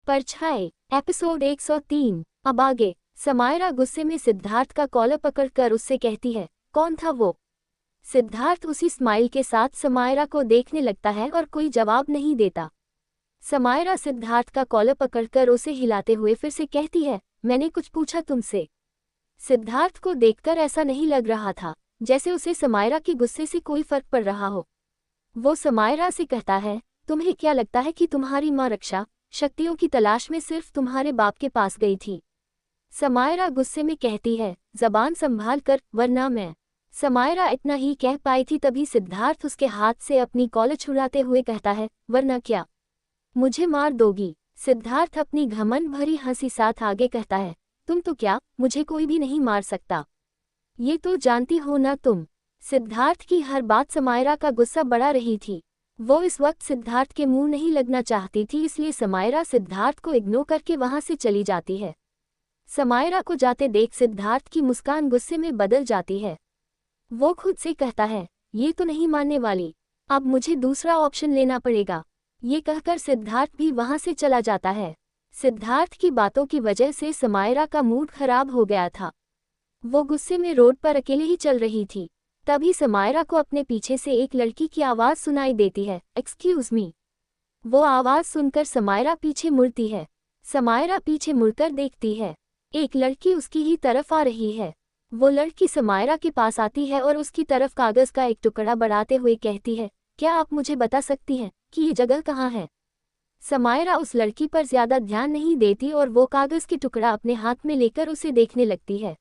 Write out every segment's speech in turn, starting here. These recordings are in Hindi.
परछाई एपिसोड 103। अब आगे। समायरा गुस्से में सिद्धार्थ का कॉलर पकड़कर उससे कहती है, कौन था वो? सिद्धार्थ उसी स्माइल के साथ समायरा को देखने लगता है और कोई जवाब नहीं देता। समायरा सिद्धार्थ का कॉलर पकड़कर उसे हिलाते हुए फिर से कहती है, मैंने कुछ पूछा तुमसे? सिद्धार्थ को देखकर ऐसा नहीं लग रहा था जैसे उसे समायरा के गुस्से से कोई फर्क पड़ रहा हो। वो समायरा से कहता है, तुम्हें क्या लगता है कि तुम्हारी माँ रक्षा शक्तियों की तलाश में सिर्फ तुम्हारे बाप के पास गई थी? समायरा गुस्से में कहती है, जबान संभाल कर, वरना मैं। समायरा इतना ही कह पाई थी तभी सिद्धार्थ उसके हाथ से अपनी कॉलर छुड़ाते हुए कहता है, वरना क्या? मुझे मार दोगी? सिद्धार्थ अपनी घमंड भरी हंसी साथ आगे कहता है, तुम तो क्या, मुझे कोई भी नहीं मार सकता, ये तो जानती हो ना तुम। सिद्धार्थ की हर बात समायरा का गुस्सा बढ़ा रही थी। वो इस वक्त सिद्धार्थ के मुंह नहीं लगना चाहती थी, इसलिए समायरा सिद्धार्थ को इग्नोर करके वहां से चली जाती है। समायरा को जाते देख सिद्धार्थ की मुस्कान गुस्से में बदल जाती है। वो खुद से कहता है, ये तो नहीं मानने वाली, अब मुझे दूसरा ऑप्शन लेना पड़ेगा। ये कहकर सिद्धार्थ भी वहां से चला जाता है। सिद्धार्थ की बातों की वजह से समायरा का मूड खराब हो गया था। वो गुस्से में रोड पर अकेले ही चल रही थी। तभी समायरा को अपने पीछे से एक लड़की की आवाज़ सुनाई देती है, एक्सक्यूज़ मी। वो आवाज़ सुनकर समायरा पीछे मुड़ती है। समायरा पीछे मुड़कर देखती है, एक लड़की उसकी ही तरफ आ रही है। वो लड़की समायरा के पास आती है और उसकी तरफ कागज़ का एक टुकड़ा बढ़ाते हुए कहती है, क्या आप मुझे बता सकती हैं कि ये जगह कहाँ है? समायरा उस लड़की पर ज़्यादा ध्यान नहीं देती और वो कागज़ के टुकड़ा अपने हाथ में लेकर उसे देखने लगती है।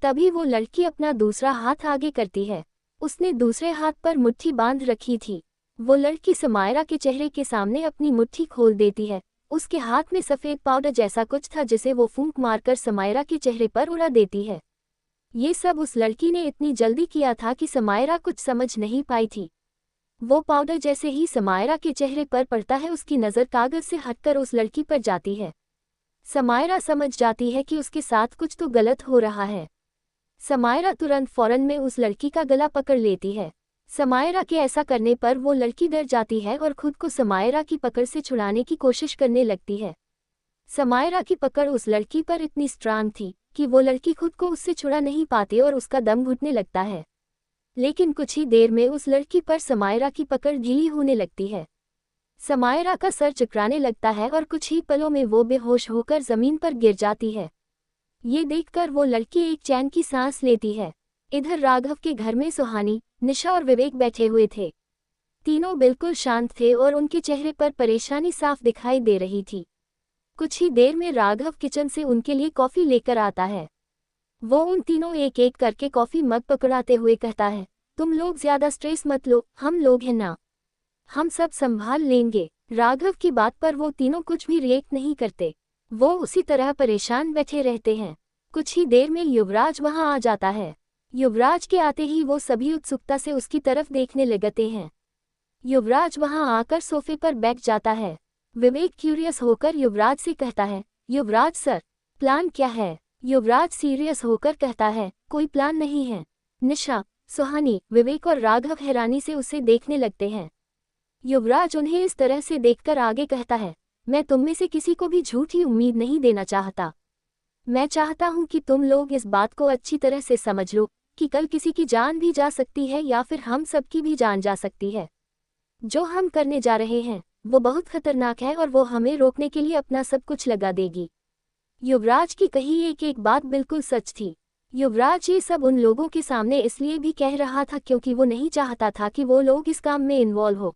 तभी वो लड़की अपना दूसरा हाथ आगे करती है। उसने दूसरे हाथ पर मुट्ठी बांध रखी थी। वो लड़की समायरा के चेहरे के सामने अपनी मुट्ठी खोल देती है। उसके हाथ में सफ़ेद पाउडर जैसा कुछ था जिसे वो फूंक मारकर समायरा के चेहरे पर उड़ा देती है। ये सब उस लड़की ने इतनी जल्दी किया था कि समायरा कुछ समझ नहीं पाई थी। वो पाउडर जैसे ही समायरा के चेहरे पर पड़ता है उसकी नज़र कागज़ से हटकर उस लड़की पर जाती है। समायरा समझ जाती है कि उसके साथ कुछ तो गलत हो रहा है। समायरा तुरंत फौरन में उस लड़की का गला पकड़ लेती है। समायरा के ऐसा करने पर वो लड़की डर जाती है और खुद को समायरा की पकड़ से छुड़ाने की कोशिश करने लगती है। समायरा की पकड़ उस लड़की पर इतनी स्ट्रांग थी कि वो लड़की खुद को उससे छुड़ा नहीं पाती और उसका दम घुटने लगता है। लेकिन कुछ ही देर में उस लड़की पर समायरा की पकड़ ढीली होने लगती है। समायरा का सर चकराने लगता है और कुछ ही पलों में वो बेहोश होकर जमीन पर गिर जाती है। ये देखकर वो लड़की एक चैन की सांस लेती है। इधर राघव के घर में सुहानी, निशा और विवेक बैठे हुए थे। तीनों बिल्कुल शांत थे और उनके चेहरे पर परेशानी साफ दिखाई दे रही थी। कुछ ही देर में राघव किचन से उनके लिए कॉफ़ी लेकर आता है। वो उन तीनों एक एक करके कॉफ़ी मग पकड़ाते हुए कहता है, तुम लोग ज़्यादा स्ट्रेस मत लो, हम लोग हैं ना, हम सब संभाल लेंगे। राघव की बात पर वो तीनों कुछ भी रिएक्ट नहीं करते। वो उसी तरह परेशान बैठे रहते हैं। कुछ ही देर में युवराज वहां आ जाता है। युवराज के आते ही वो सभी उत्सुकता से उसकी तरफ देखने लगते हैं। युवराज वहां आकर सोफे पर बैठ जाता है। विवेक क्यूरियस होकर युवराज से कहता है, युवराज सर, प्लान क्या है? युवराज सीरियस होकर कहता है, कोई प्लान नहीं है। निशा, सुहानी, विवेक और राघव हैरानी से उसे देखने लगते हैं। युवराज उन्हें इस तरह से देखकर आगे कहता है, मैं तुम में से किसी को भी झूठी उम्मीद नहीं देना चाहता। मैं चाहता हूं कि तुम लोग इस बात को अच्छी तरह से समझ लो कि कल किसी की जान भी जा सकती है या फिर हम सबकी भी जान जा सकती है। जो हम करने जा रहे हैं वो बहुत खतरनाक है और वो हमें रोकने के लिए अपना सब कुछ लगा देगी। युवराज की कही एक एक बात बिल्कुल सच थी। युवराज ये सब उन लोगों के सामने इसलिए भी कह रहा था क्योंकि वो नहीं चाहता था कि वो लोग इस काम में इन्वॉल्व हो।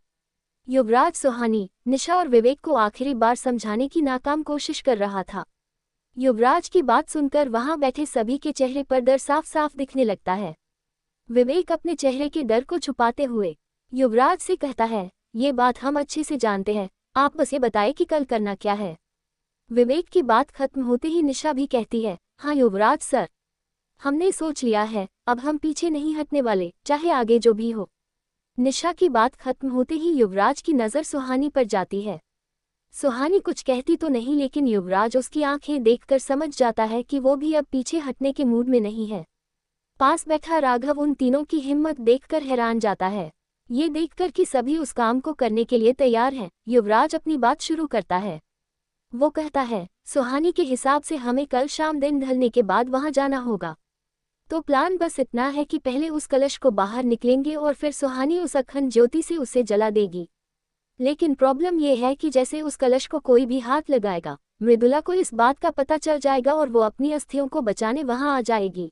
युवराज सुहानी, निशा और विवेक को आखिरी बार समझाने की नाकाम कोशिश कर रहा था। युवराज की बात सुनकर वहां बैठे सभी के चेहरे पर डर साफ साफ दिखने लगता है। विवेक अपने चेहरे के डर को छुपाते हुए युवराज से कहता है, ये बात हम अच्छे से जानते हैं, आप बस ये बताएं कि कल करना क्या है। विवेक की बात खत्म होते ही निशा भी कहती है, हाँ युवराज सर, हमने सोच लिया है, अब हम पीछे नहीं हटने वाले, चाहे आगे जो भी हो। निशा की बात खत्म होते ही युवराज की नज़र सुहानी पर जाती है। सुहानी कुछ कहती तो नहीं लेकिन युवराज उसकी आंखें देखकर समझ जाता है कि वो भी अब पीछे हटने के मूड में नहीं है। पास बैठा राघव उन तीनों की हिम्मत देखकर हैरान जाता है। ये देखकर कि सभी उस काम को करने के लिए तैयार हैं, युवराज अपनी बात शुरू करता है। वो कहता है, सुहानी के हिसाब से हमें कल शाम दिन ढलने के बाद वहां जाना होगा। तो प्लान बस इतना है कि पहले उस कलश को बाहर निकलेंगे और फिर सुहानी उस अखंड ज्योति से उसे जला देगी। लेकिन प्रॉब्लम यह है कि जैसे उस कलश को कोई भी हाथ लगाएगा, मृदुला को इस बात का पता चल जाएगा और वो अपनी अस्थियों को बचाने वहां आ जाएगी।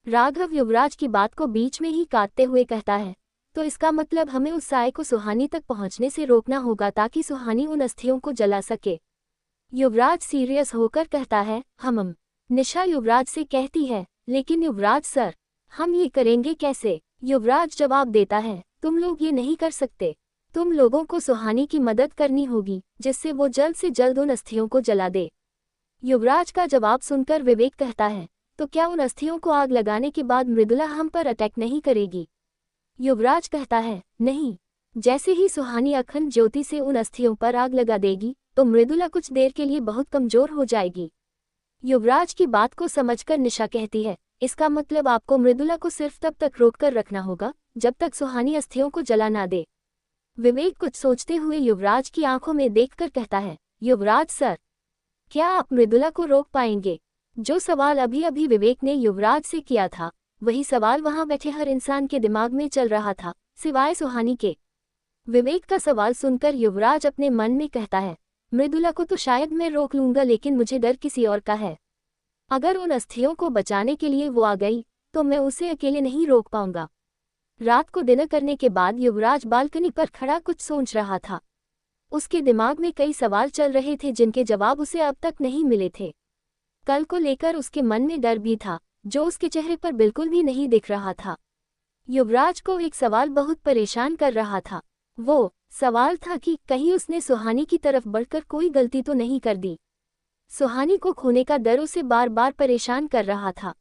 राघव युवराज की बात को बीच में ही काटते हुए कहता है, तो इसका मतलब हमें उस साय को सुहानी तक पहुंचने से रोकना होगा ताकि सुहानी उन अस्थियों को जला सके। युवराज सीरियस होकर कहता है, हम। निशा युवराज से कहती है, लेकिन युवराज सर, हम ये करेंगे कैसे? युवराज जवाब देता है, तुम लोग ये नहीं कर सकते। तुम लोगों को सुहानी की मदद करनी होगी जिससे वो जल्द से जल्द उन अस्थियों को जला दे। युवराज का जवाब सुनकर विवेक कहता है, तो क्या उन अस्थियों को आग लगाने के बाद मृदुला हम पर अटैक नहीं करेगी? युवराज कहता है, नहीं। जैसे ही सुहानी अखंड ज्योति से उन अस्थियों पर आग लगा देगी तो मृदुला कुछ देर के लिए बहुत कमजोर हो जाएगी। युवराज की बात को समझकर निशा कहती है, इसका मतलब आपको मृदुला को सिर्फ तब तक रोककर रखना होगा जब तक सुहानी अस्थियों को जला ना दे। विवेक कुछ सोचते हुए युवराज की आंखों में देखकर कहता है, युवराज सर, क्या आप मृदुला को रोक पाएंगे? जो सवाल अभी अभी विवेक ने युवराज से किया था, वही सवाल वहां बैठे हर इंसान के दिमाग में चल रहा था, सिवाय सुहानी के। विवेक का सवाल सुनकर युवराज अपने मन में कहता है, मृदुला को तो शायद मैं रोक लूंगा, लेकिन मुझे डर किसी और का है। अगर उन अस्थियों को बचाने के लिए वो आ गई तो मैं उसे अकेले नहीं रोक पाऊंगा। रात को डिनर करने के बाद युवराज बालकनी पर खड़ा कुछ सोच रहा था। उसके दिमाग में कई सवाल चल रहे थे जिनके जवाब उसे अब तक नहीं मिले थे। कल को लेकर उसके मन में डर भी था, जो उसके चेहरे पर बिल्कुल भी नहीं दिख रहा था। युवराज को एक सवाल बहुत परेशान कर रहा था। वो सवाल था कि कहीं उसने सुहानी की तरफ बढ़कर कोई गलती तो नहीं कर दी। सुहानी को खोने का डर उसे बार बार परेशान कर रहा था।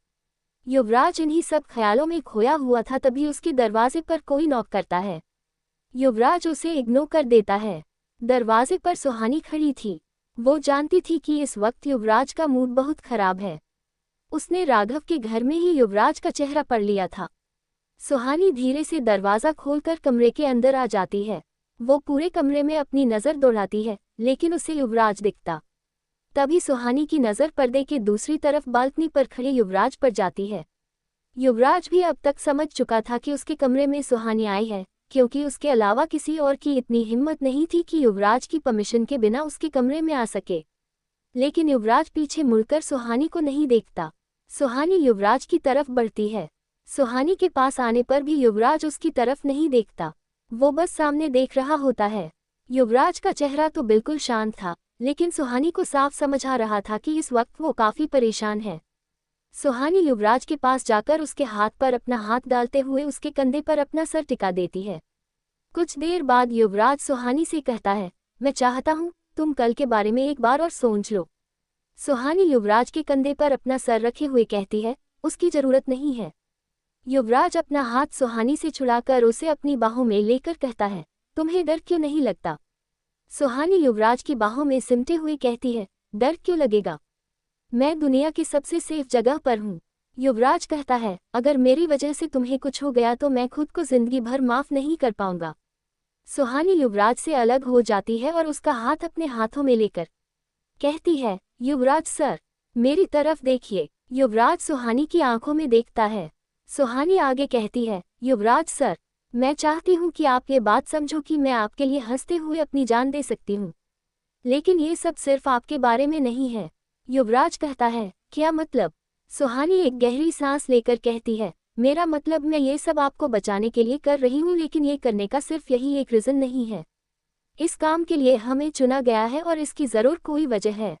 युवराज इन्हीं सब ख्यालों में खोया हुआ था, तभी उसके दरवाजे पर कोई नॉक करता है। युवराज उसे इग्नोर कर देता है। दरवाजे पर सुहानी खड़ी थी। वो जानती थी कि इस वक्त युवराज का मूड बहुत खराब है। उसने राघव के घर में ही युवराज का चेहरा पढ़ लिया था। सुहानी धीरे से दरवाज़ा खोलकर कमरे के अंदर आ जाती है। वो पूरे कमरे में अपनी नज़र दौड़ाती है, लेकिन उसे युवराज दिखता। तभी सुहानी की नज़र पर्दे के दूसरी तरफ बालकनी पर खड़े युवराज पर जाती है। युवराज भी अब तक समझ चुका था कि उसके कमरे में सुहानी आई है, क्योंकि उसके अलावा किसी और की इतनी हिम्मत नहीं थी कि युवराज की परमिशन के बिना उसके कमरे में आ सके। लेकिन युवराज पीछे मुड़कर सुहानी को नहीं देखता। सुहानी युवराज की तरफ बढ़ती है। सुहानी के पास आने पर भी युवराज उसकी तरफ नहीं देखता। वो बस सामने देख रहा होता है। युवराज का चेहरा तो बिल्कुल शांत था, लेकिन सुहानी को साफ समझ आ रहा था कि इस वक्त वो काफी परेशान है। सुहानी युवराज के पास जाकर उसके हाथ पर अपना हाथ डालते हुए उसके कंधे पर अपना सर टिका देती है। कुछ देर बाद युवराज सुहानी से कहता है, मैं चाहता हूँ तुम कल के बारे में एक बार और सोच लो। सुहानी युवराज के कंधे पर अपना सर रखे हुए कहती है, उसकी जरूरत नहीं है। युवराज अपना हाथ सुहानी से छुड़ाकर उसे अपनी बाहों में लेकर कहता है, तुम्हें डर क्यों नहीं लगता? सुहानी युवराज की बाहों में सिमटे हुए कहती है, डर क्यों लगेगा? मैं दुनिया की सबसे सेफ जगह पर हूँ। युवराज कहता है, अगर मेरी वजह से तुम्हें कुछ हो गया तो मैं खुद को जिंदगी भर माफ नहीं कर पाऊंगा। सुहानी युवराज से अलग हो जाती है और उसका हाथ अपने हाथों में लेकर कहती है, युवराज सर, मेरी तरफ देखिए। युवराज सुहानी की आंखों में देखता है। सुहानी आगे कहती है, युवराज सर, मैं चाहती हूँ कि आप ये बात समझो कि मैं आपके लिए हंसते हुए अपनी जान दे सकती हूँ, लेकिन ये सब सिर्फ आपके बारे में नहीं है। युवराज कहता है, क्या मतलब? सुहानी एक गहरी सांस लेकर कहती है, मेरा मतलब मैं ये सब आपको बचाने के लिए कर रही हूँ, लेकिन ये करने का सिर्फ यही एक रीज़न नहीं है। इस काम के लिए हमें चुना गया है और इसकी ज़रूर कोई वजह है।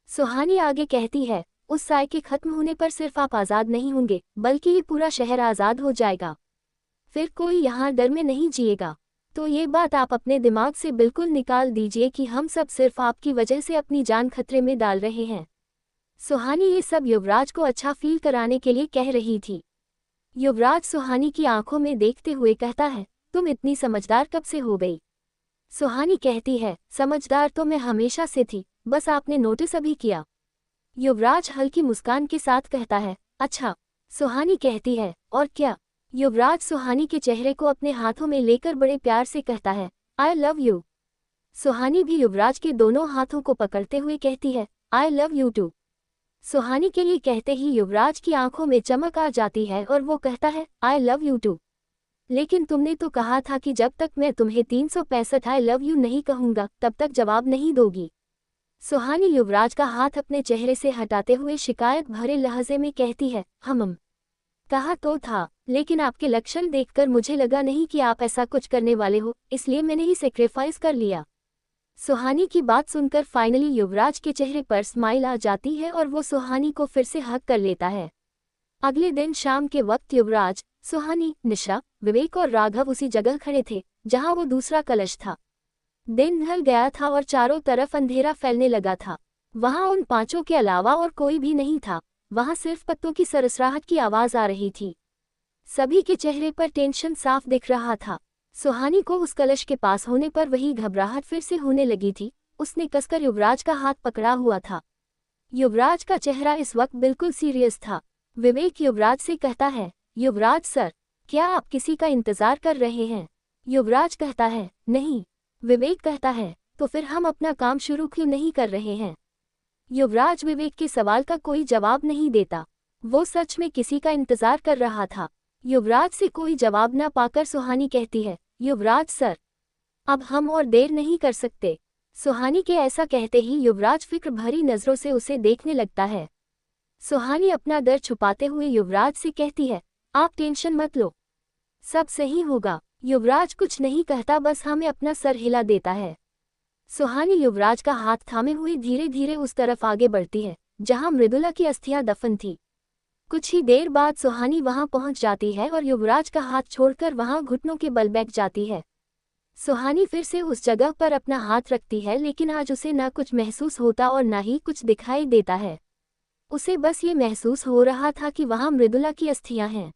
सुहानी आगे कहती है, उस साय के खत्म होने पर सिर्फ आप आज़ाद नहीं होंगे, बल्कि ये पूरा शहर आज़ाद हो जाएगा। फिर कोई यहाँ डर में नहीं जिएगा। तो ये बात आप अपने दिमाग से बिल्कुल निकाल दीजिए कि हम सब सिर्फ आपकी वजह से अपनी जान खतरे में डाल रहे हैं। सुहानी ये सब युवराज को अच्छा फील कराने के लिए कह रही थी। युवराज सुहानी की आंखों में देखते हुए कहता है, तुम इतनी समझदार कब से हो गई? सुहानी कहती है, समझदार तो मैं हमेशा से थी, बस आपने नोटिस अभी किया। युवराज हल्की मुस्कान के साथ कहता है, अच्छा। सुहानी कहती है, और क्या? युवराज सुहानी के चेहरे को अपने हाथों में लेकर बड़े प्यार से कहता है, आई लव यू। सुहानी भी युवराज के दोनों हाथों को पकड़ते हुए कहती है, आई लव यू टू। सुहानी के लिए कहते ही युवराज की आंखों में चमक आ जाती है और वो कहता है, आई लव यू टू। लेकिन तुमने तो कहा था कि जब तक मैं तुम्हें 365 आई लव यू नहीं कहूंगा तब तक जवाब नहीं दोगी। सुहानी युवराज का हाथ अपने चेहरे से हटाते हुए शिकायत भरे लहजे में कहती है, हम कहा तो था, लेकिन आपके लक्षण देखकर मुझे लगा नहीं कि आप ऐसा कुछ करने वाले हो, इसलिए मैंने ही सेक्रीफाइस कर लिया। सुहानी की बात सुनकर फाइनली युवराज के चेहरे पर स्माइल आ जाती है और वो सुहानी को फिर से हक कर लेता है। अगले दिन शाम के वक्त युवराज, सुहानी, निशा, विवेक और राघव उसी जगह खड़े थे जहां वो दूसरा कलश था। दिन ढल गया था और चारों तरफ अंधेरा फैलने लगा था। वहां उन पांचों के अलावा और कोई भी नहीं था। वहां सिर्फ पत्तों की सरसराहट की आवाज आ रही थी। सभी के चेहरे पर टेंशन साफ दिख रहा था। सुहानी को उस कलश के पास होने पर वही घबराहट फिर से होने लगी थी। उसने कसकर युवराज का हाथ पकड़ा हुआ था। युवराज का चेहरा इस वक्त बिल्कुल सीरियस था। विवेक युवराज से कहता है, युवराज सर, क्या आप किसी का इंतजार कर रहे हैं? युवराज कहता है, नहीं। विवेक कहता है, तो फिर हम अपना काम शुरू क्यों नहीं कर रहे हैं? युवराज विवेक के सवाल का कोई जवाब नहीं देता। वो सच में किसी का इंतजार कर रहा था। युवराज से कोई जवाब न पाकर सुहानी कहती है, युवराज सर, अब हम और देर नहीं कर सकते। सुहानी के ऐसा कहते ही युवराज फिक्र भरी नजरों से उसे देखने लगता है। सुहानी अपना डर छुपाते हुए युवराज से कहती है, आप टेंशन मत लो, सब सही होगा। युवराज कुछ नहीं कहता, बस हमें अपना सर हिला देता है। सुहानी युवराज का हाथ थामे हुए धीरे धीरे उस तरफ आगे बढ़ती है जहां मृदुला की अस्थियां दफन थी। कुछ ही देर बाद सुहानी वहां पहुंच जाती है और युवराज का हाथ छोड़कर वहां घुटनों के बल बैठ जाती है। सुहानी फिर से उस जगह पर अपना हाथ रखती है, लेकिन आज उसे न कुछ महसूस होता और न ही कुछ दिखाई देता है। उसे बस ये महसूस हो रहा था कि वहां मृदुला की अस्थियां हैं।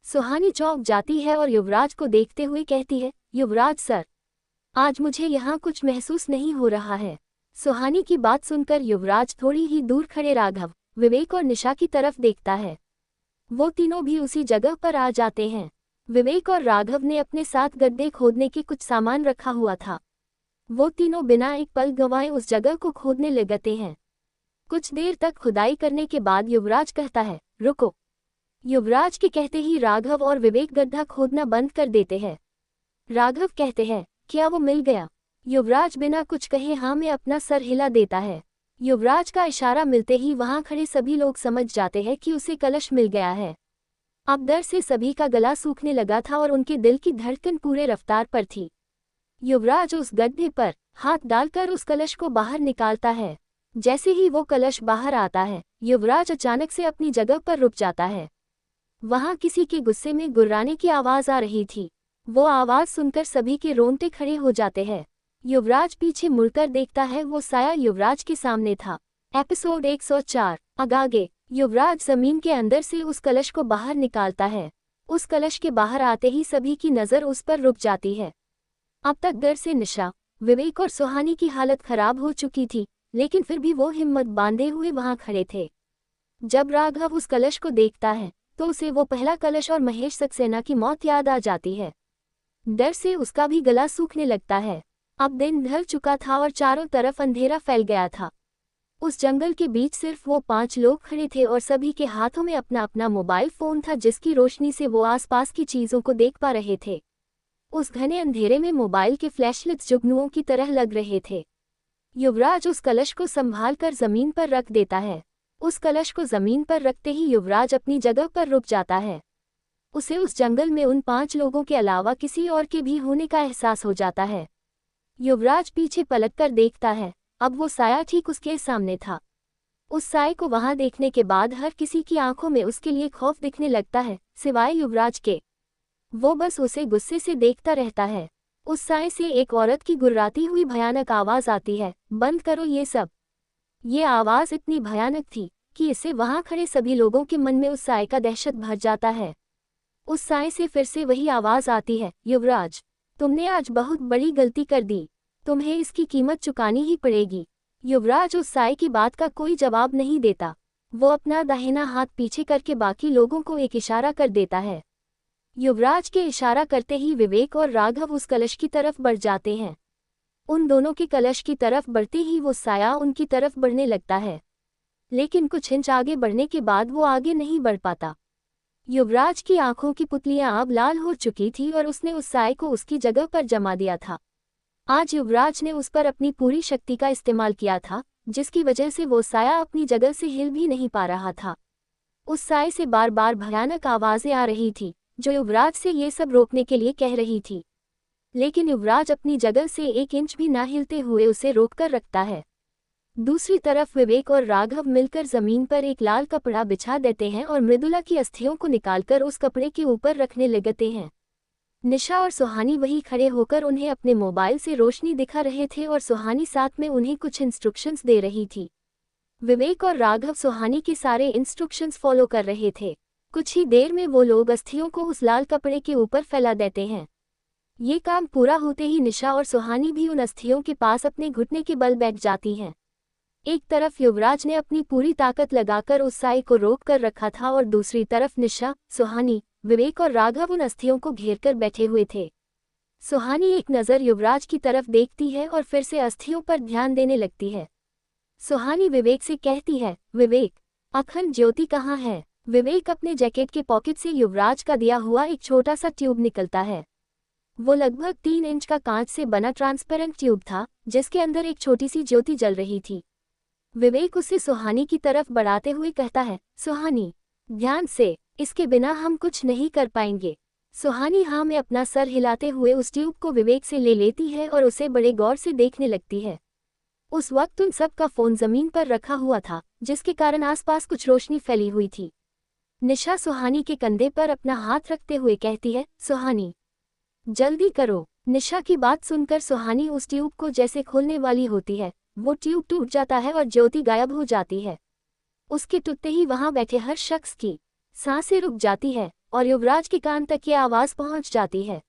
सुहानी चौंक जाती है और युवराज को देखते हुए कहती है, युवराज सर, आज मुझे यहाँ कुछ महसूस नहीं हो रहा है। सुहानी की बात सुनकर युवराज थोड़ी ही दूर खड़े राघव, विवेक और निशा की तरफ देखता है। वो तीनों भी उसी जगह पर आ जाते हैं। विवेक और राघव ने अपने साथ गड्ढे खोदने के कुछ सामान रखा हुआ था। वो तीनों बिना एक पल गंवाए उस जगह को खोदने लगते हैं। कुछ देर तक खुदाई करने के बाद युवराज कहता है, रुको। युवराज के कहते ही राघव और विवेक गड्ढा खोदना बंद कर देते हैं। राघव कहते हैं, क्या वो मिल गया? युवराज बिना कुछ कहे हाँ में अपना सर हिला देता है। युवराज का इशारा मिलते ही वहां खड़े सभी लोग समझ जाते हैं कि उसे कलश मिल गया है। अब डर से सभी का गला सूखने लगा था और उनके दिल की धड़कन पूरे रफ्तार पर थी। युवराज उस गड्ढे पर हाथ डालकर उस कलश को बाहर निकालता है। जैसे ही वो कलश बाहर आता है, युवराज अचानक से अपनी जगह पर रुक जाता है। वहां किसी के गुस्से में गुर्राने की आवाज आ रही थी। वो आवाज सुनकर सभी के रोंगटे खड़े हो जाते हैं। युवराज पीछे मुड़कर देखता है, वो साया युवराज के सामने था। एपिसोड 104। आगे युवराज जमीन के अंदर से उस कलश को बाहर निकालता है। उस कलश के बाहर आते ही सभी की नजर उस पर रुक जाती है। अब तक डर से निशा, विवेक और सुहानी की हालत खराब हो चुकी थी, लेकिन फिर भी वो हिम्मत बांधे हुए वहां खड़े थे। जब राघव उस कलश को देखता है तो उसे वो पहला कलश और महेश सक्सेना की मौत याद आ जाती है। डर से उसका भी गला सूखने लगता है। अब दिन ढल चुका था और चारों तरफ अंधेरा फैल गया था। उस जंगल के बीच सिर्फ वो 5 लोग खड़े थे और सभी के हाथों में अपना अपना मोबाइल फोन था, जिसकी रोशनी से वो आसपास की चीजों को देख पा रहे थे। उस घने अंधेरे में मोबाइल के फ्लैशलाइट्स जुगनुओं की तरह लग रहे थे। युवराज उस कलश को संभाल कर जमीन पर रख देता है। उस कलश को जमीन पर रखते ही युवराज अपनी जगह पर रुक जाता है। उसे उस जंगल में उन 5 लोगों के अलावा किसी और के भी होने का एहसास हो जाता है। युवराज पीछे पलटकर देखता है। अब वो साया ठीक उसके सामने था। उस साये को वहां देखने के बाद हर किसी की आंखों में उसके लिए खौफ दिखने लगता है, सिवाय युवराज के। वो बस उसे गुस्से से देखता रहता है। उस साये से एक औरत की गुर्राती हुई भयानक आवाज आती है, बंद करो ये सब। ये आवाज इतनी भयानक थी कि इससे वहां खड़े सभी लोगों के मन में उस साये का दहशत भर जाता है। उस साये से फिर से वही आवाज आती है, युवराज, तुमने आज बहुत बड़ी गलती कर दी, तुम्हें इसकी कीमत चुकानी ही पड़ेगी। युवराज उस साये की बात का कोई जवाब नहीं देता। वो अपना दाहिना हाथ पीछे करके बाकी लोगों को एक इशारा कर देता है। युवराज के इशारा करते ही विवेक और राघव उस कलश की तरफ बढ़ जाते हैं। उन दोनों के कलश की तरफ बढ़ते ही वो साया उनकी तरफ बढ़ने लगता है, लेकिन कुछ इंच आगे बढ़ने के बाद वो आगे नहीं बढ़ पाता। युवराज की आंखों की पुतलियां अब लाल हो चुकी थी और उसने उस साए को उसकी जगह पर जमा दिया था। आज युवराज ने उस पर अपनी पूरी शक्ति का इस्तेमाल किया था, जिसकी वजह से वो साया अपनी जगह से हिल भी नहीं पा रहा था। उस साए से बार बार भयानक आवाजें आ रही थी, जो युवराज से ये सब रोकने के लिए कह रही थी, लेकिन युवराज अपनी जगह से 1 इंच भी ना हिलते हुए उसे रोककर रखता है। दूसरी तरफ विवेक और राघव मिलकर जमीन पर एक लाल कपड़ा बिछा देते हैं और मृदुला की अस्थियों को निकालकर उस कपड़े के ऊपर रखने लगते हैं। निशा और सुहानी वहीं खड़े होकर उन्हें अपने मोबाइल से रोशनी दिखा रहे थे और सुहानी साथ में उन्हें कुछ इंस्ट्रक्शंस दे रही थी। विवेक और राघव सुहानी के सारे इंस्ट्रक्शंस फॉलो कर रहे थे। कुछ ही देर में वो लोग अस्थियों को उस लाल कपड़े के ऊपर फैला देते हैं। ये काम पूरा होते ही निशा और सुहानी भी उन अस्थियों के पास अपने घुटने के बल बैठ जाती हैं। एक तरफ युवराज ने अपनी पूरी ताकत लगाकर उस साए को रोक कर रखा था और दूसरी तरफ निशा, सुहानी, विवेक और राघव उन अस्थियों को घेरकर बैठे हुए थे। सुहानी एक नज़र युवराज की तरफ देखती है और फिर से अस्थियों पर ध्यान देने लगती है। सुहानी विवेक से कहती है, विवेक, अखंड ज्योति कहाँ है? विवेक अपने जैकेट के पॉकेट से युवराज का दिया हुआ एक छोटा सा ट्यूब निकलता है। वो लगभग 3 इंच का कांच से बना ट्रांसपेरेंट ट्यूब था, जिसके अंदर एक छोटी सी ज्योति जल रही थी। विवेक उसे सुहानी की तरफ बढ़ाते हुए कहता है, सुहानी, ध्यान से, इसके बिना हम कुछ नहीं कर पाएंगे। सुहानी हाँ में अपना सर हिलाते हुए उस ट्यूब को विवेक से ले लेती है और उसे बड़े गौर से देखने लगती है। उस वक्त उन सब का फोन जमीन पर रखा हुआ था, जिसके कारण आसपास कुछ रोशनी फैली हुई थी। निशा सुहानी के कंधे पर अपना हाथ रखते हुए कहती है, सुहानी, जल्दी करो। निशा की बात सुनकर सुहानी उस ट्यूब को जैसे खोलने वाली होती है, वो ट्यूब टूट जाता है और ज्योति गायब हो जाती है। उसके टूटते ही वहां बैठे हर शख्स की सांसें रुक जाती है और युवराज के कान तक ये आवाज पहुंच जाती है।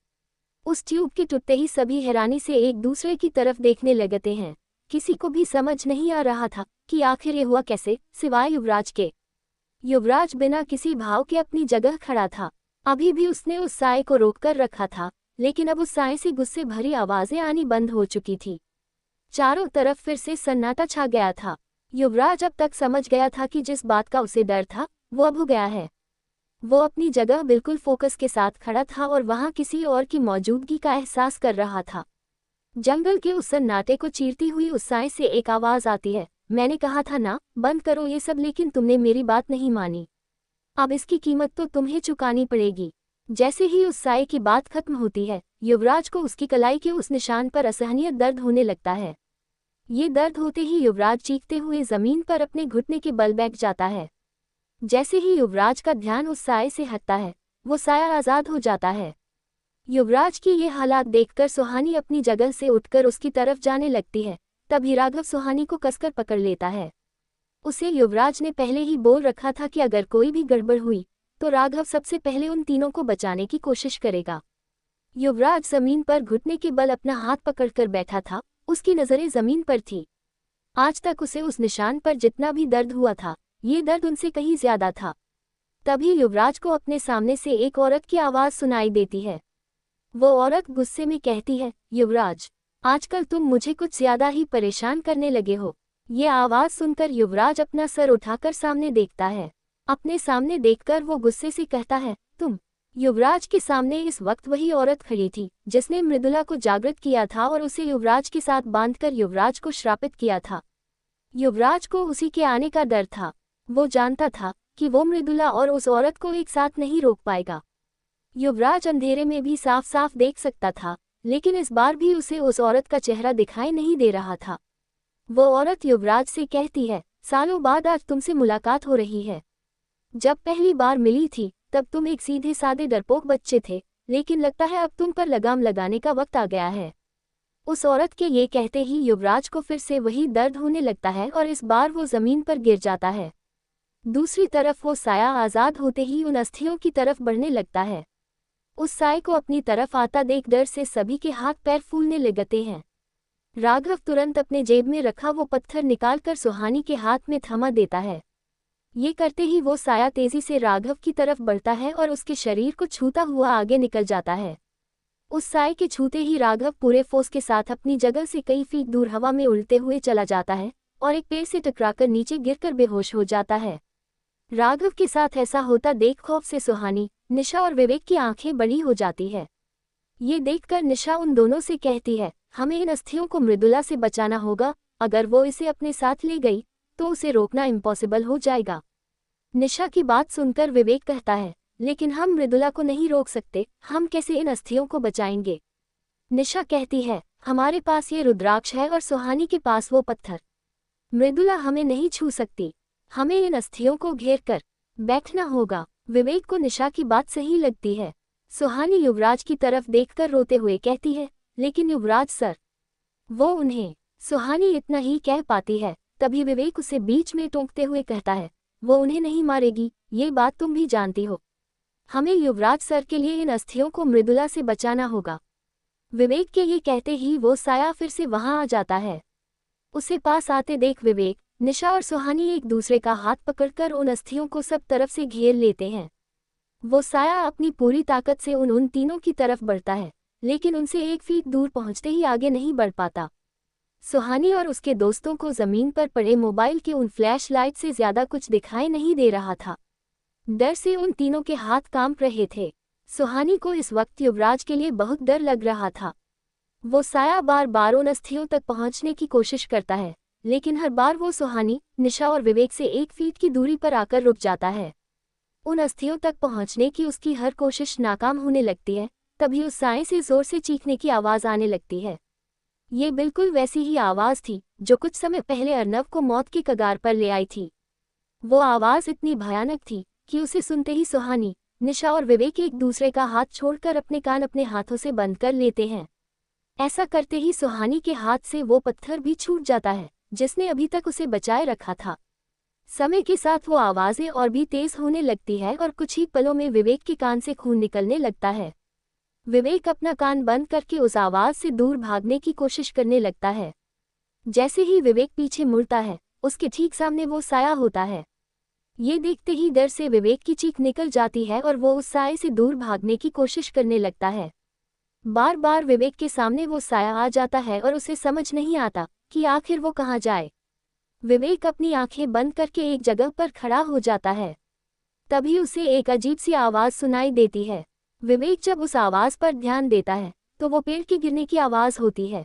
उस ट्यूब के टूटते ही सभी हैरानी से एक दूसरे की तरफ देखने लगते हैं। किसी को भी समझ नहीं आ रहा था कि आखिर ये हुआ कैसे, सिवाय युवराज के। युवराज बिना किसी भाव के अपनी जगह खड़ा था। अभी भी उसने उस साए को रोककर रखा था, लेकिन अब उस साए से गुस्से भरी आवाजें आनी बंद हो चुकी थी। चारों तरफ फिर से सन्नाटा छा गया था। युवराज अब तक समझ गया था कि जिस बात का उसे डर था, वो अब हो गया है। वो अपनी जगह बिल्कुल फोकस के साथ खड़ा था और वहां किसी और की मौजूदगी का एहसास कर रहा था। जंगल के उस सन्नाटे को चीरती हुई उस साए से एक आवाज आती है, मैंने कहा था ना, बंद करो ये सब, लेकिन तुमने मेरी बात नहीं मानी। अब इसकी कीमत तो तुम्हें चुकानी पड़ेगी। जैसे ही उस साए की बात खत्म होती है, युवराज को उसकी कलाई के उस निशान पर असहनीय दर्द होने लगता है। ये दर्द होते ही युवराज चीखते हुए जमीन पर अपने घुटने के बल बैठ जाता है। जैसे ही युवराज का ध्यान उस साए से हटता है, वो साया आजाद हो जाता है। युवराज की ये हालात देखकर सुहानी अपनी जगह से उठकर उसकी तरफ जाने लगती है। तभी राघव सुहानी को कसकर पकड़ लेता है। उसे युवराज ने पहले ही बोल रखा था कि अगर कोई भी गड़बड़ हुई तो राघव सबसे पहले उन तीनों को बचाने की कोशिश करेगा। युवराज जमीन पर घुटने के बल अपना हाथ पकड़कर बैठा था, उसकी नजरें जमीन पर थी। आज तक उसे उस निशान पर जितना भी दर्द हुआ था, ये दर्द उनसे कहीं ज्यादा था। तभी युवराज को अपने सामने से एक औरत की आवाज सुनाई देती है। वो औरत गुस्से में कहती है, युवराज, आजकल तुम मुझे कुछ ज्यादा ही परेशान करने लगे हो। ये आवाज सुनकर युवराज अपना सर उठाकर सामने देखता है। अपने सामने देखकर वो गुस्से से कहता है, तुम। युवराज के सामने इस वक्त वही औरत खड़ी थी जिसने मृदुला को जागृत किया था और उसे युवराज के साथ बांधकर युवराज को श्रापित किया था। युवराज को उसी के आने का डर था। वो जानता था कि वो मृदुला और उस औरत को एक साथ नहीं रोक पाएगा। युवराज अंधेरे में भी साफ साफ देख सकता था, लेकिन इस बार भी उसे उस औरत का चेहरा दिखाई नहीं दे रहा था। वो औरत युवराज से कहती है, सालों बाद आज तुमसे मुलाकात हो रही है। जब पहली बार मिली थी तब तुम एक सीधे सादे डरपोक बच्चे थे, लेकिन लगता है अब तुम पर लगाम लगाने का वक्त आ गया है। उस औरत के ये कहते ही युवराज को फिर से वही दर्द होने लगता है और इस बार वो जमीन पर गिर जाता है। दूसरी तरफ वो साया आजाद होते ही उन अस्थियों की तरफ बढ़ने लगता है। उस साए को अपनी तरफ आता देख डर से सभी के हाथ पैर फूलने लगते हैं। राघव तुरंत अपने जेब में रखा वो पत्थर निकालकर सुहानी के हाथ में थमा देता है। ये करते ही वो साया तेजी से राघव की तरफ बढ़ता है और उसके शरीर को छूता हुआ आगे निकल जाता है। उस साए के छूते ही राघव पूरे फोर्स के साथ अपनी जगह से कई फीट दूर हवा में उड़ते हुए चला जाता है और एक पेड़ से टकराकर नीचे गिरकर बेहोश हो जाता है। राघव के साथ ऐसा होता देख खौफ से सुहानी, निशा और विवेक की आंखें बड़ी हो जाती है। ये देखकर निशा उन दोनों से कहती है, हमें इन अस्थियों को मृदुला से बचाना होगा, अगर वो इसे अपने साथ ले गई तो उसे रोकना इम्पॉसिबल हो जाएगा। निशा की बात सुनकर विवेक कहता है, लेकिन हम मृदुला को नहीं रोक सकते, हम कैसे इन अस्थियों को बचाएंगे? निशा कहती है, हमारे पास ये रुद्राक्ष है और सुहानी के पास वो पत्थर। मृदुला हमें नहीं छू सकती, हमें इन अस्थियों को घेर कर बैठना होगा। विवेक को निशा की बात सही लगती है। सुहानी युवराज की तरफ देखकर रोते हुए कहती है, लेकिन युवराज सर, वो उन्हें। सुहानी इतना ही कह पाती है, तभी विवेक उसे बीच में टोकते हुए कहता है, वो उन्हें नहीं मारेगी, ये बात तुम भी जानती हो। हमें युवराज सर के लिए इन अस्थियों को मृदुला से बचाना होगा। विवेक के ये कहते ही वो साया फिर से वहां आ जाता है। उसे पास आते देख विवेक, निशा और सुहानी एक दूसरे का हाथ पकड़कर उन अस्थियों को सब तरफ से घेर लेते हैं। वो साया अपनी पूरी ताकत से उन तीनों की तरफ बढ़ता है, लेकिन उनसे 1 फीट दूर पहुंचते ही आगे नहीं बढ़ पाता। सुहानी और उसके दोस्तों को जमीन पर पड़े मोबाइल के उन फ्लैश लाइट से ज्यादा कुछ दिखाई नहीं दे रहा था। डर से उन तीनों के हाथ कांप रहे थे। सुहानी को इस वक्त युवराज के लिए बहुत डर लग रहा था। वो साया बार बार उन अस्थियों तक पहुंचने की कोशिश करता है, लेकिन हर बार वो सुहानी, निशा और विवेक से 1 फीट की दूरी पर आकर रुक जाता है। उन अस्थियों तक पहुंचने की उसकी हर कोशिश नाकाम होने लगती है। तभी उस साए से जोर से चीखने की आवाज़ आने लगती है। ये बिल्कुल वैसी ही आवाज़ थी जो कुछ समय पहले अर्नव को मौत की कगार पर ले आई थी। वो आवाज़ इतनी भयानक थी कि उसे सुनते ही सुहानी, निशा और विवेक एक दूसरे का हाथ छोड़कर अपने कान अपने हाथों से बंद कर लेते हैं। ऐसा करते ही सुहानी के हाथ से वो पत्थर भी छूट जाता है जिसने अभी तक उसे बचाए रखा था। समय के साथ वो आवाज़ें और भी तेज होने लगती है और कुछ ही पलों में विवेक के कान से खून निकलने लगता है। विवेक अपना कान बंद करके उस आवाज़ से दूर भागने की कोशिश करने लगता है। जैसे ही विवेक पीछे मुड़ता है, उसके ठीक सामने वो साया होता है। ये देखते ही डर से विवेक की चीख निकल जाती है और वो उस साए से दूर भागने की कोशिश करने लगता है। बार बार विवेक के सामने वो साया आ जाता है और उसे समझ नहीं आता कि आखिर वो कहाँ जाए। विवेक अपनी आंखें बंद करके एक जगह पर खड़ा हो जाता है। तभी उसे एक अजीब सी आवाज़ सुनाई देती है। विवेक जब उस आवाज़ पर ध्यान देता है तो वो पेड़ के गिरने की आवाज़ होती है।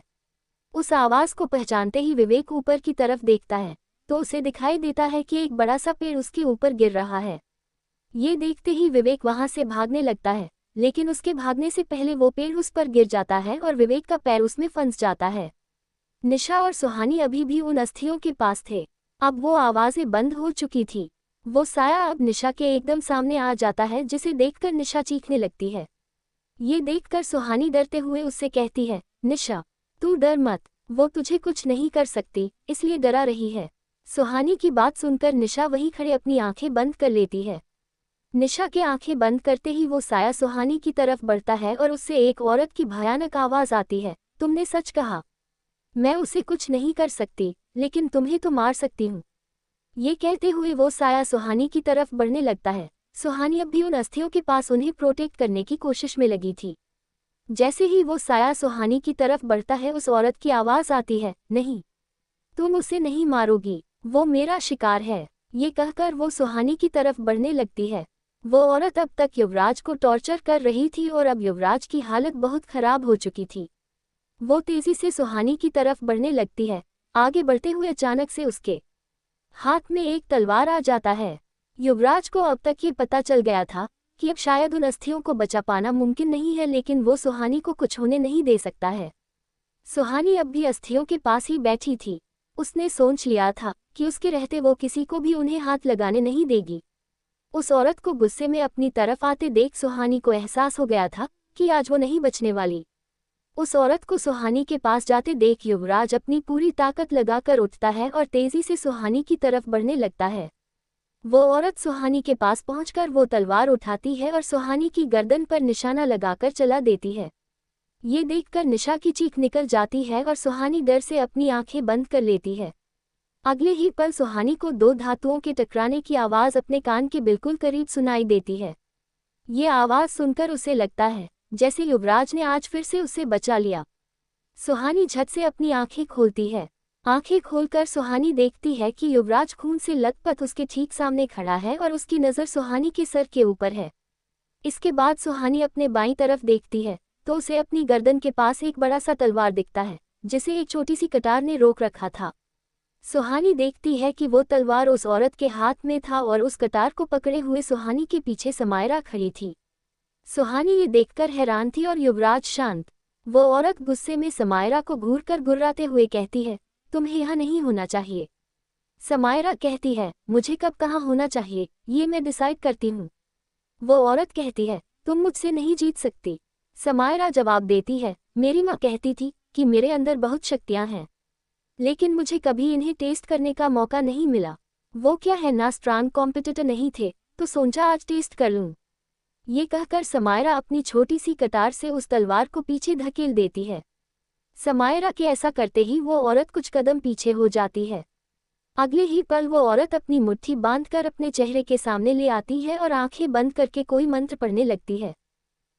उस आवाज़ को पहचानते ही विवेक ऊपर की तरफ देखता है तो उसे दिखाई देता है कि एक बड़ा सा पेड़ उसके ऊपर गिर रहा है। ये देखते ही विवेक वहां से भागने लगता है, लेकिन उसके भागने से पहले वो पेड़ उस पर गिर जाता है और विवेक का पैर उसमें फंस जाता है। निशा और सुहानी अभी भी उन अस्थियों के पास थे। अब वो आवाज़ें बंद हो चुकी थी। वो साया अब निशा के एकदम सामने आ जाता है जिसे देखकर निशा चीखने लगती है। ये देखकर सुहानी डरते हुए उससे कहती है, निशा, तू डर मत, वो तुझे कुछ नहीं कर सकती, इसलिए डरा रही है। सुहानी की बात सुनकर निशा वहीं खड़े अपनी आंखें बंद कर लेती है। निशा के आंखें बंद करते ही वो साया सुहानी की तरफ बढ़ता है और उससे एक औरत की भयानक आवाज़ आती है, तुमने सच कहा, मैं उसे कुछ नहीं कर सकती, लेकिन तुम्हें तो मार सकती हूँ। ये कहते हुए वो साया सुहानी की तरफ बढ़ने लगता है। सुहानी अब भी उन अस्थियों के पास उन्हें प्रोटेक्ट करने की कोशिश में लगी थी। जैसे ही वो साया सुहानी की तरफ बढ़ता है उस औरत की आवाज़ आती है, नहीं, तुम उसे नहीं मारोगी, वो मेरा शिकार है। ये कहकर वो सुहानी की तरफ बढ़ने लगती है। वो औरत अब तक युवराज को टॉर्चर कर रही थी और अब युवराज की हालत बहुत खराब हो चुकी थी। वो तेजी से सुहानी की तरफ बढ़ने लगती है। आगे बढ़ते हुए अचानक से उसके हाथ में एक तलवार आ जाता है। युवराज को अब तक ये पता चल गया था कि अब शायद उन अस्थियों को बचा पाना मुमकिन नहीं है, लेकिन वो सुहानी को कुछ होने नहीं दे सकता है। सुहानी अब भी अस्थियों के पास ही बैठी थी। उसने सोच लिया था कि उसके रहते वो किसी को भी उन्हें हाथ लगाने नहीं देगी। उस औरत को गुस्से में अपनी तरफ आते देख सुहानी को एहसास हो गया था कि आज वो नहीं बचने वाली। उस औरत को सुहानी के पास जाते देख युवराज अपनी पूरी ताकत लगाकर उठता है और तेजी से सुहानी की तरफ बढ़ने लगता है। वो औरत सुहानी के पास पहुंचकर वो तलवार उठाती है और सुहानी की गर्दन पर निशाना लगाकर चला देती है। ये देखकर निशा की चीख निकल जाती है और सुहानी डर से अपनी आंखें बंद कर लेती है। अगले ही पल सुहानी को 2 धातुओं के टकराने की आवाज़ अपने कान के बिल्कुल करीब सुनाई देती है। ये आवाज़ सुनकर उसे लगता है जैसे युवराज ने आज फिर से उसे बचा लिया। सुहानी झट से अपनी आंखें खोलती है। आंखें खोलकर सुहानी देखती है कि युवराज खून से लथपथ उसके ठीक सामने खड़ा है और उसकी नज़र सुहानी के सर के ऊपर है। इसके बाद सुहानी अपने बाईं तरफ देखती है तो उसे अपनी गर्दन के पास एक बड़ा सा तलवार दिखता है जिसे एक छोटी सी कटार ने रोक रखा था। सुहानी देखती है कि वो तलवार उस औरत के हाथ में था और उस कटार को पकड़े हुए सुहानी के पीछे समायरा खड़ी थी। सुहानी ये देखकर हैरान थी और युवराज शांत। वो औरत गुस्से में समायरा को घूरकर गुर्राते हुए कहती है, तुम्हें यहाँ नहीं होना चाहिए। समायरा कहती है, मुझे कब कहाँ होना चाहिए ये मैं डिसाइड करती हूँ। वो औरत कहती है, तुम मुझसे नहीं जीत सकती। समायरा जवाब देती है, मेरी माँ कहती थी कि मेरे अंदर बहुत शक्तियाँ हैं, लेकिन मुझे कभी इन्हें टेस्ट करने का मौका नहीं मिला। वो क्या है ना स्ट्रांग कॉम्पिटिटर नहीं थे तो सोचा आज टेस्ट कर लूँ। ये कहकर समायरा अपनी छोटी सी कटार से उस तलवार को पीछे धकेल देती है। समायरा के ऐसा करते ही वो औरत कुछ कदम पीछे हो जाती है। अगले ही पल वो औरत अपनी मुट्ठी बांधकर अपने चेहरे के सामने ले आती है और आंखें बंद करके कोई मंत्र पढ़ने लगती है।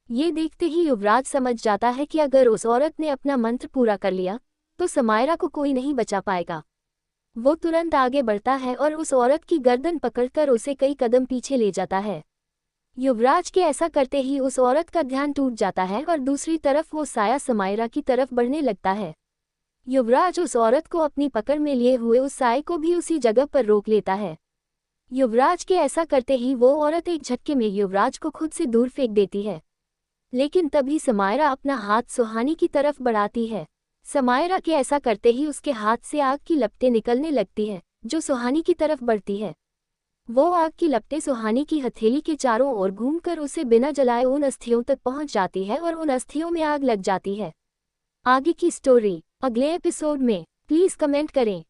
ये देखते ही युवराज समझ जाता है कि अगर उस औरत ने अपना मंत्र पूरा कर लिया तो समायरा को कोई नहीं बचा पाएगा। वो तुरंत आगे बढ़ता है और उस औरत की गर्दन पकड़कर उसे कई कदम पीछे ले जाता है। युवराज के ऐसा करते ही उस औरत का ध्यान टूट जाता है और दूसरी तरफ वो साया समायरा की तरफ बढ़ने लगता है। युवराज उस औरत को अपनी पकड़ में लिए हुए उस साये को भी उसी जगह पर रोक लेता है। युवराज के ऐसा करते ही वो औरत एक झटके में युवराज को खुद से दूर फेंक देती है। लेकिन तभी समायरा अपना हाथ सुहानी की तरफ बढ़ाती है। समायरा के ऐसा करते ही उसके हाथ से आग की लपटें निकलने लगती है जो सुहानी की तरफ बढ़ती है। वो आग की लपटें सुहानी की हथेली के चारों ओर घूमकर उसे बिना जलाए उन अस्थियों तक पहुंच जाती है और उन अस्थियों में आग लग जाती है। आगे की स्टोरी अगले एपिसोड में। प्लीज़ कमेंट करें।